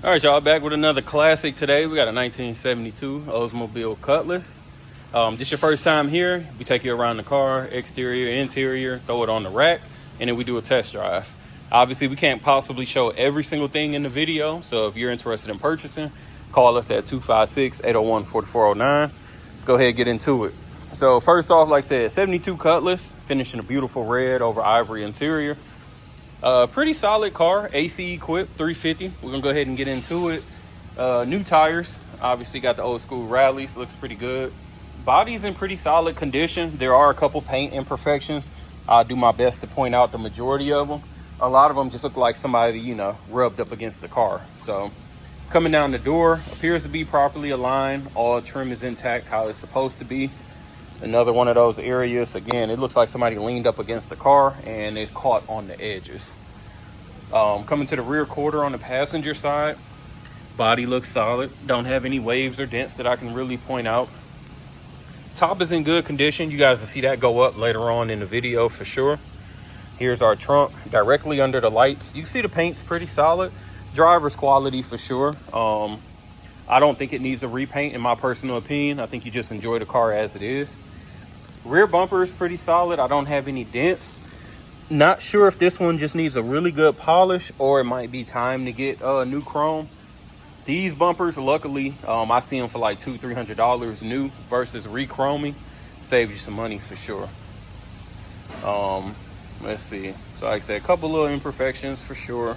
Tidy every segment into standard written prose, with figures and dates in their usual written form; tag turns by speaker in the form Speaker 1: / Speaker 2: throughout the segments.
Speaker 1: All right, y'all, back with another classic today. We got a 1972 Oldsmobile Cutlass. This your first time here, we take you around the car, exterior, interior, throw it on the rack, and then we do a test drive. Obviously, we can't possibly show every single thing in the video, so if you're interested in purchasing, call us at 256-801-4409. Let's go ahead and get into it. So first off, like I said, 72 Cutlass, finishing a beautiful red over ivory interior. Pretty solid car, AC equipped, 350. We're gonna go ahead and get into it. New tires, obviously got the old school rallies, looks pretty good. Body's in pretty solid condition. There are a couple paint imperfections. I'll do my best to point out the majority of them. A lot of them just look like somebody, you know, rubbed up against the car. So coming down the door, appears to be properly aligned. All trim is intact how it's supposed to be. Another one of those areas, again, it looks like somebody leaned up against the car and it caught on the edges. Coming to the rear quarter on the passenger side, body looks solid. Don't have any waves or dents that I can really point out. Top is in good condition. You guys will see that go up later on in the video for sure. Here's our trunk directly under the lights. You can see the paint's pretty solid. Driver's quality for sure. I don't think it needs a repaint in my personal opinion. I think you just enjoy the car as it is. Rear bumper is pretty solid. I don't have any dents. Not sure if this one just needs a really good polish or it might be time to get new chrome. These bumpers, luckily, I see them for like $200-300 new versus re-chroming. Saves you some money for sure. Let's see. So like I said, a couple little imperfections for sure.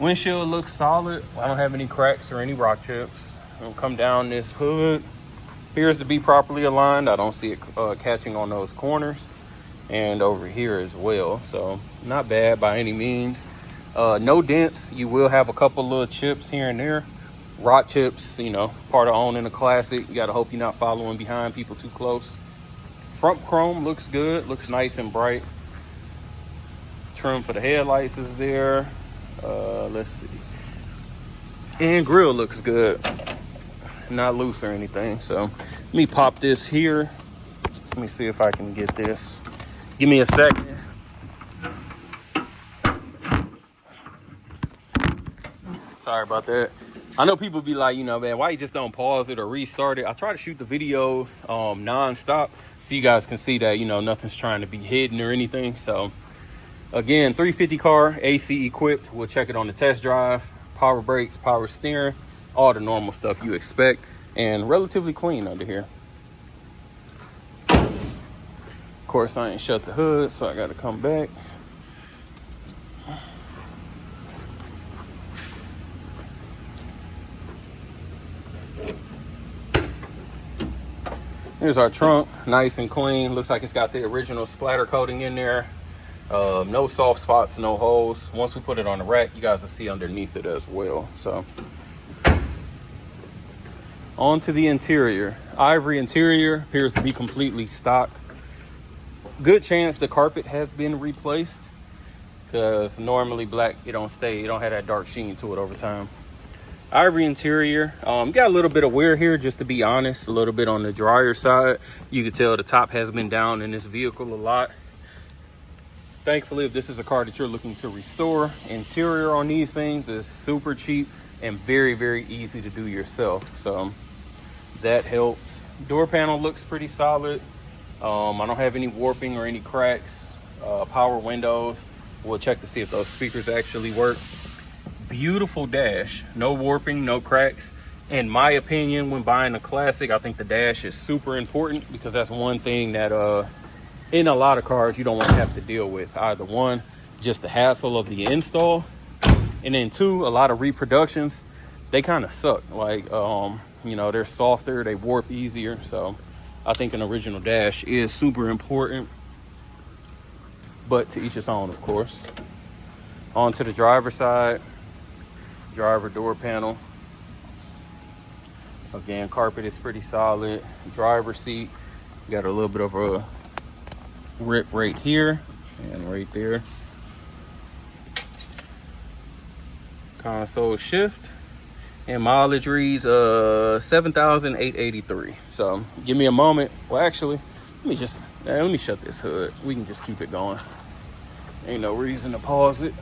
Speaker 1: Windshield looks solid. I don't have any cracks or any rock chips. I'll come down this hood. Appears to be properly aligned. I don't see it catching on those corners. And over here as well. So not bad by any means. No dents. You will have a couple little chips here and there. Rock chips, you know, part of owning a classic. You gotta hope you're not following behind people too close. Front chrome looks good. Looks nice and bright. Trim for the headlights is there. Let's see, and grill looks good, not loose or anything. So let me pop this here. Let me see if I can get this. Give me a second. Sorry about that. I know people be like, you know, man, why you just don't pause it or restart it? I try to shoot the videos non-stop so you guys can see that, you know, nothing's trying to be hidden or anything. So again, 350 car, AC equipped. We'll check it on the test drive. Power brakes, power steering, all the normal stuff you expect, and relatively clean under here. Of course, I ain't shut the hood, so I got to come back. Here's our trunk, nice and clean. Looks like it's got the original splatter coating in there. No soft spots, no holes. Once we put it on the rack, you guys will see underneath it as well. So on to the interior. Ivory interior appears to be completely stock. Good chance the carpet has been replaced because normally black, you don't have that dark sheen to it over time. Ivory interior, got a little bit of wear here, just to be honest, a little bit on the drier side. You can tell the top has been down in this vehicle a lot. Thankfully, if this is a car that you're looking to restore, interior on these things is super cheap and very, very easy to do yourself. So that helps. Door panel looks pretty solid. I don't have any warping or any cracks. Power windows. We'll check to see if those speakers actually work. Beautiful dash. No warping, no cracks. In my opinion, when buying a classic, I think the dash is super important because that's one thing that in a lot of cars you don't want to have to deal with. Either one, just the hassle of the install, and then two, a lot of reproductions, they kind of suck. Like you know, they're softer, they warp easier. So I think an original dash is super important, but to each his own, of course. On to the driver's side. Driver door panel, again, carpet is pretty solid. Driver seat, got a little bit of a rip right here and right there. Console shift, and mileage reads 7,883. So give me a moment. Well, actually, let me shut this hood. We can just keep it going. Ain't no reason to pause it.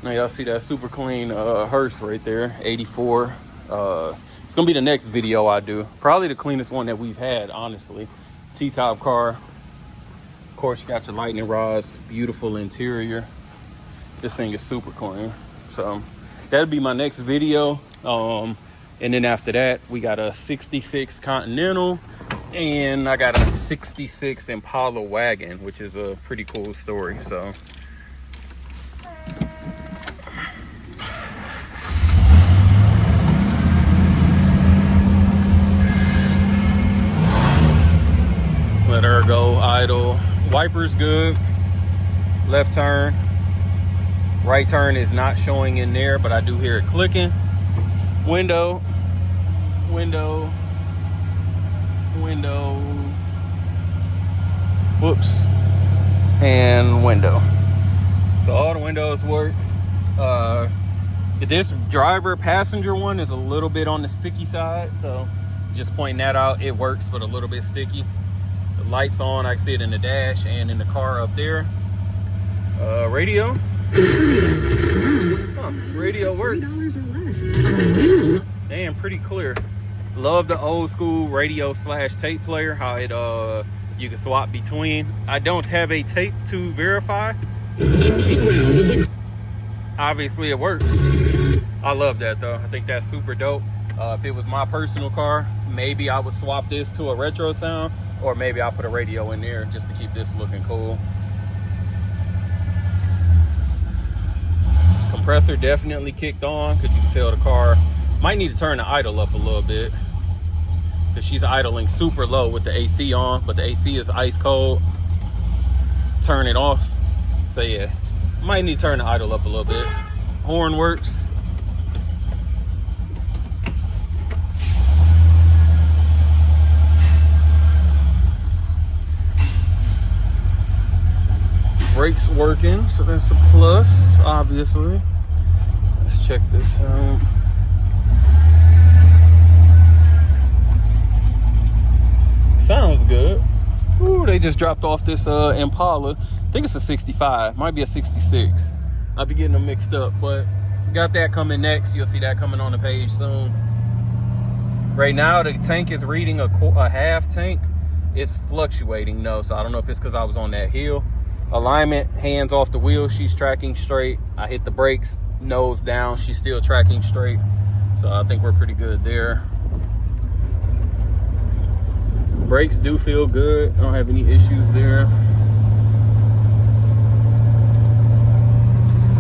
Speaker 1: Now y'all see that super clean hearse right there, 84. It's gonna be the next video I do. Probably the cleanest one that we've had, honestly. T-top car. Of course, you got your lightning rods, beautiful interior. This thing is super clean. So that'll be my next video. And then after that, we got a 66 Continental and I got a 66 Impala wagon, which is a pretty cool story. So let her go idle. Wipers good. Left turn. Right turn is not showing in there, but I do hear it clicking. Window. Window. Window. Whoops. And window. So all the windows work. This driver passenger one is a little bit on the sticky side, so just pointing that out. It works, but a little bit sticky. The lights on, I can see it in the dash and in the car up there. Radio. Radio works. Damn, pretty clear. Love the old school radio / tape player, how it you can swap between. I don't have a tape to verify. Obviously it works. I love that though. I think that's super dope. If it was my personal car, maybe I would swap this to a retro sound, or maybe I'll put a radio in there just to keep this looking cool. Compressor definitely kicked on, because you can tell the car might need to turn the idle up a little bit, because she's idling super low with the AC on, but the AC is ice cold. Turn it off. So yeah, might need to turn the idle up a little bit. Horn works. Brakes working, so that's a plus, obviously. Let's check this out. Sounds good. Ooh, they just dropped off this Impala. I think it's a 65, might be a 66. I'll be getting them mixed up, but got that coming next. You'll see that coming on the page soon. Right now, the tank is reading a half tank. It's fluctuating, though, so I don't know if it's because I was on that hill. Alignment, hands off the wheel, she's tracking straight. I hit the brakes, nose down, she's still tracking straight. So I think we're pretty good there. Brakes do feel good. I don't have any issues there.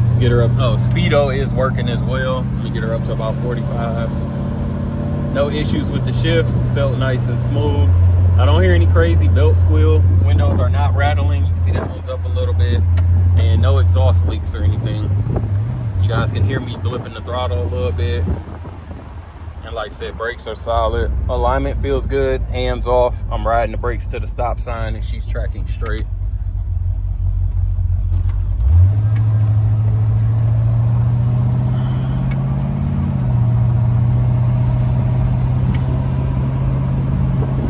Speaker 1: Let's get her up. Oh, speedo is working as well. Let me get her up to about 45. No issues with the shifts, felt nice and smooth. I don't hear any crazy belt squeal. Windows are not rattling. You can see that one's up a little bit. And no exhaust leaks or anything. You guys can hear me blipping the throttle a little bit. And like I said, brakes are solid. Alignment feels good, hands off. I'm riding the brakes to the stop sign and she's tracking straight.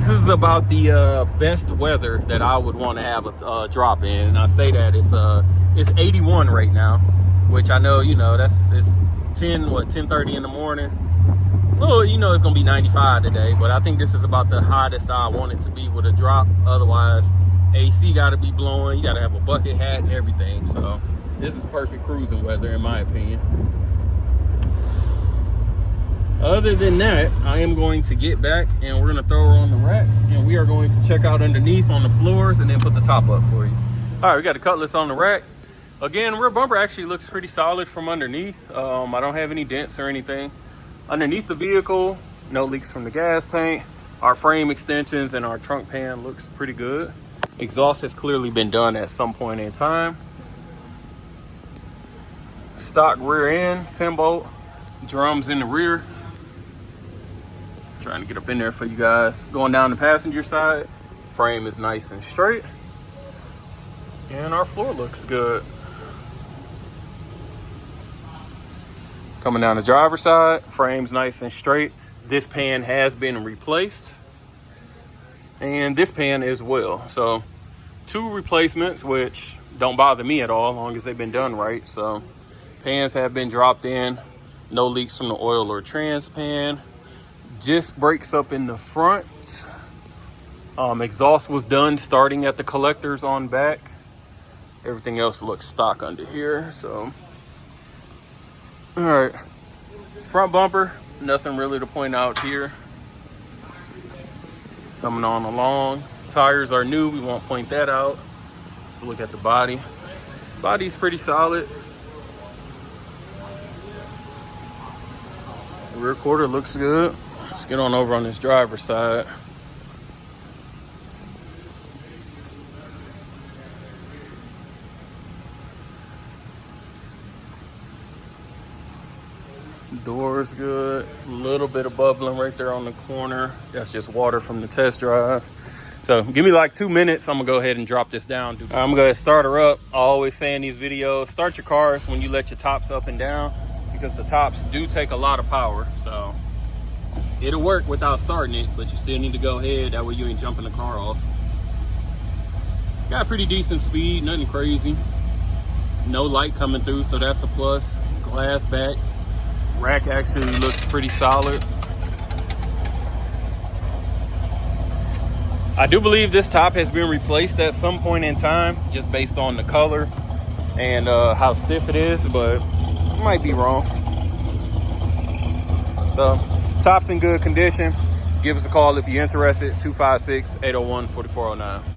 Speaker 1: This is about the best weather that I would want to have a drop in, and I say that it's 81 right now, which I know, you know, it's 10:30 in the morning. Well, you know, it's gonna be 95 today, but I think this is about the hottest I want it to be with a drop. Otherwise, AC got to be blowing. You got to have a bucket hat and everything. So this is perfect cruising weather, in my opinion. Other than that, I am going to get back and we're going to throw her on the rack, and we are going to check out underneath on the floors and then put the top up for you. All right, we got the Cutlass on the rack. Again, rear bumper actually looks pretty solid from underneath. I don't have any dents or anything. Underneath the vehicle, no leaks from the gas tank. Our frame extensions and our trunk pan looks pretty good. Exhaust has clearly been done at some point in time. Stock rear end, 10 bolt, drums in the rear. Trying to get up in there for you guys. Going down the passenger side, frame is nice and straight. And our floor looks good. Coming down the driver's side, frame's nice and straight. This pan has been replaced, and this pan as well. So 2 replacements, which don't bother me at all, as long as they've been done right. So pans have been dropped in, no leaks from the oil or trans pan. Disc brakes up in the front. Exhaust was done starting at the collectors on back. Everything else looks stock under here. So all right, front bumper, nothing really to point out here. Coming on along, tires are new, we won't point that out. Let's look at the body. Body's pretty solid. The rear quarter looks good. Let's get on over on this driver's side. Door's good. A little bit of bubbling right there on the corner. That's just water from the test drive. So give me like 2 minutes. I'm gonna go ahead and drop this down. I'm gonna start her up. I always say in these videos, start your cars when you let your tops up and down, because the tops do take a lot of power. So it'll work without starting it, but you still need to go ahead. That way you ain't jumping the car off. Got pretty decent speed, nothing crazy. No light coming through, so that's a plus. Glass back. Rack actually looks pretty solid. I do believe this top has been replaced at some point in time, just based on the color and how stiff it is, but I might be wrong. The top's in good condition. Give us a call if you're interested, 256-801-4409.